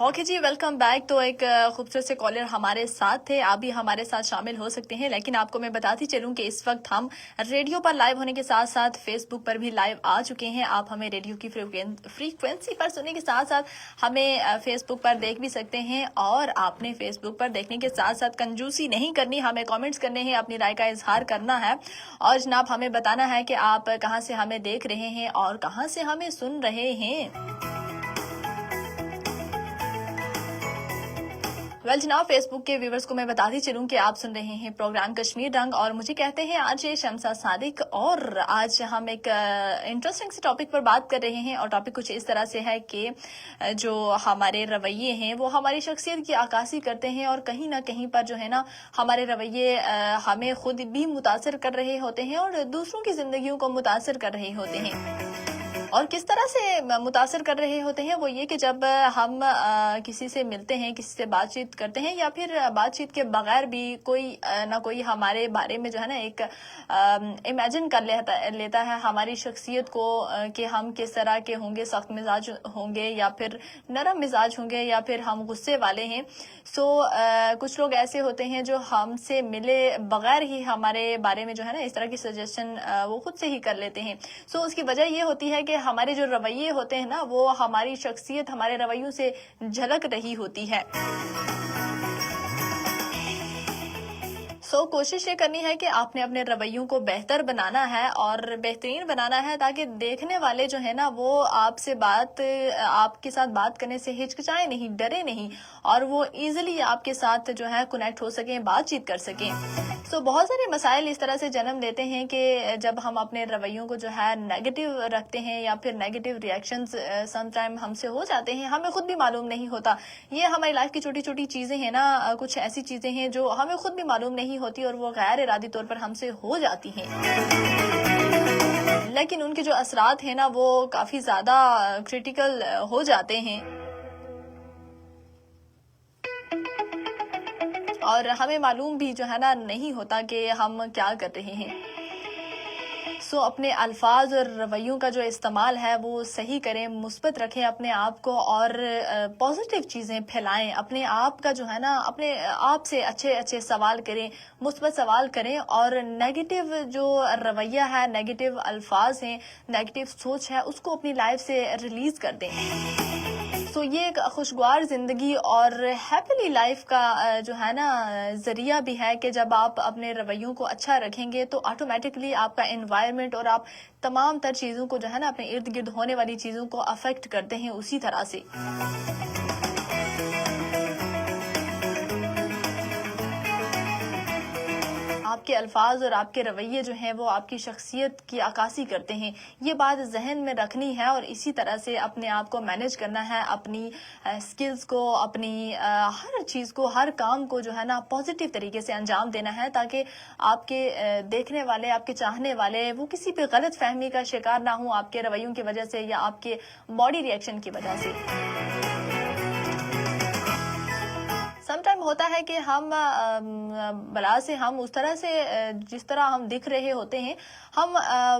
Okay जी, welcome back. तो एक खूबसूरत से कॉलर हमारे साथ थे, आप भी हमारे साथ शामिल हो सकते हैं। लेकिन आपको मैं बताती चलूं कि इस वक्त हम रेडियो पर लाइव होने के साथ साथ फेसबुक पर भी लाइव आ चुके हैं। आप हमें रेडियो की फ्रीक्वेंसी पर सुनने के साथ साथ हमें फेसबुक पर देख भी सकते हैं। और आपने फेसबुक पर देखने के साथ साथ कंजूसी नहीं करनी, हमें कॉमेंट्स करने हैं, अपनी राय का इजहार करना है और जनाब हमें बताना है कि आप कहाँ से हमें देख रहे हैं और कहाँ से हमें सुन रहे हैं। जनाब फेसबुक के व्यूवर्स को मैं बताती चलूं कि आप सुन रहे हैं प्रोग्राम कश्मीर रंग और मुझे कहते हैं आज शमसा सादिक। और आज हम एक इंटरेस्टिंग से टॉपिक पर बात कर रहे हैं और टॉपिक कुछ इस तरह से है कि जो हमारे रवैये हैं वो हमारी शख्सियत की अक्कासी करते हैं और कहीं ना कहीं पर जो है ना हमारे रवैये हमें खुद भी मुतासर कर रहे होते हैं और दूसरों की जिंदगियों को मुतासर कर रहे होते हैं। और किस तरह से मुतासर कर रहे होते हैं वो ये कि जब हम किसी से मिलते हैं, किसी से बातचीत करते हैं या फिर बातचीत के बगैर भी कोई ना कोई हमारे बारे में जो है ना एक इमेजिन कर लेता है हमारी शख्सियत को कि हम किस तरह के होंगे, सख्त मिजाज होंगे या फिर नरम मिजाज होंगे या फिर हम गुस्से वाले हैं। सो कुछ लोग ऐसे होते हैं जो हमसे मिले बगैर ही हमारे बारे में जो है ना इस तरह की सजेशन वो खुद से ही कर लेते हैं। सो उसकी वजह ये होती है कि हमारे जो रवैये होते हैं ना वो हमारी शख्सियत हमारे रवैयों से झलक रही होती है। कोशिश ये करनी है कि आपने अपने रवैयों को बेहतर बनाना है और बेहतरीन बनाना है ताकि देखने वाले जो है ना वो आपके साथ बात करने से हिचकिचाए नहीं, डरे नहीं और वो इजीली आपके साथ जो है कनेक्ट हो सकें, बातचीत कर सकें। बहुत सारे मसाइल इस तरह से जन्म लेते हैं कि जब हम अपने रवैयों को जो है नेगेटिव रखते हैं या फिर नेगेटिव रिएक्शंस समटाइम हमसे हो जाते हैं, हमें खुद भी मालूम नहीं होता। ये हमारी लाइफ की छोटी छोटी चीजें हैं ना, कुछ ऐसी चीजें हैं जो हमें खुद भी मालूम नहीं होती और वो गैर इरादी तौर पर हमसे हो जाती हैं, लेकिन उनके जो असरात हैं ना वो काफी ज्यादा क्रिटिकल हो जाते हैं और हमें मालूम भी जो है ना नहीं होता कि हम क्या कर रहे हैं। अपने अल्फाज और रवैयों का जो इस्तेमाल है वो सही करें, मुस्बत रखें अपने आप को और पॉजिटिव चीज़ें फैलाएं। अपने आप का जो है ना अपने आप से अच्छे अच्छे सवाल करें, मुस्बत सवाल करें और नेगेटिव जो रवैया है, नेगेटिव अल्फाज हैं, नेगेटिव सोच है उसको अपनी लाइफ से रिलीज कर दें। ये एक खुशगवार जिंदगी और हैप्पीली लाइफ का जो है ना जरिया भी है कि जब आप अपने रवैयों को अच्छा रखेंगे तो ऑटोमेटिकली आपका एनवायरनमेंट और आप तमाम तर चीजों को जो है ना अपने इर्द गिर्द होने वाली चीजों को अफेक्ट करते हैं उसी तरह से। आपके अल्फाज और आपके रवैये जो हैं वो आपकी शख्सियत की अक्कासी करते हैं, ये बात जहन में रखनी है और इसी तरह से अपने आप को मैनेज करना है, अपनी स्किल्स को, अपनी हर चीज़ को, हर काम को जो है ना पॉजिटिव तरीके से अंजाम देना है ताकि आपके देखने वाले, आपके चाहने वाले वो किसी भी गलत फहमी का शिकार ना हो आपके रवैयों की वजह से या आपके बॉडी रिएक्शन की वजह से। समटाइम होता है कि हम बला से हम उस तरह से जिस तरह हम दिख रहे होते हैं हम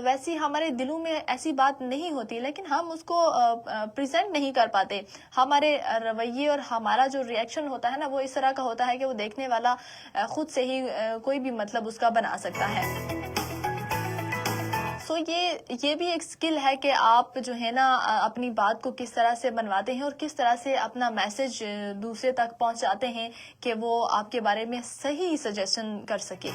वैसी हमारे दिलों में ऐसी बात नहीं होती, लेकिन हम उसको प्रेजेंट नहीं कर पाते। हमारे रवैये और हमारा जो रिएक्शन होता है ना वो इस तरह का होता है कि वो देखने वाला खुद से ही कोई भी मतलब उसका बना सकता है। ये भी एक स्किल है कि आप जो है ना अपनी बात को किस तरह से बनवाते हैं और किस तरह से अपना मैसेज दूसरे तक पहुंचाते हैं कि वो आपके बारे में सही सजेशन कर सके,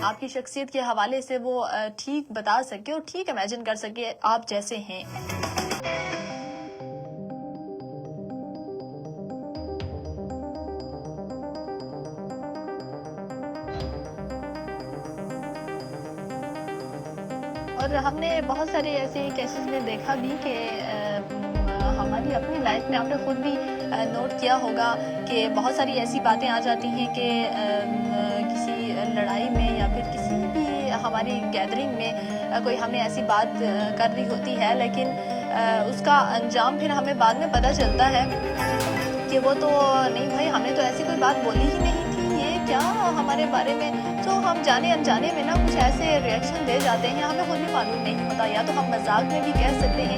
आपकी शख्सियत के हवाले से वो ठीक बता सके और ठीक इमेजिन कर सके आप जैसे हैं। और हमने बहुत सारे ऐसे केसेस में देखा भी कि हमारी अपनी लाइफ में आपने खुद भी नोट किया होगा कि बहुत सारी ऐसी बातें आ जाती हैं कि किसी लड़ाई में या फिर किसी भी हमारी गैदरिंग में कोई हमें ऐसी बात कर रही होती है, लेकिन उसका अंजाम फिर हमें बाद में पता चलता है कि वो तो नहीं भाई, हमने तो ऐसी कोई बात बोली ही नहीं थी, ये क्या हमारे बारे में। हम जाने अनजाने में ना कुछ ऐसे रिएक्शन दे जाते हैं, हमें खुद भी मालूम नहीं होता, या तो हम मजाक में भी कह सकते हैं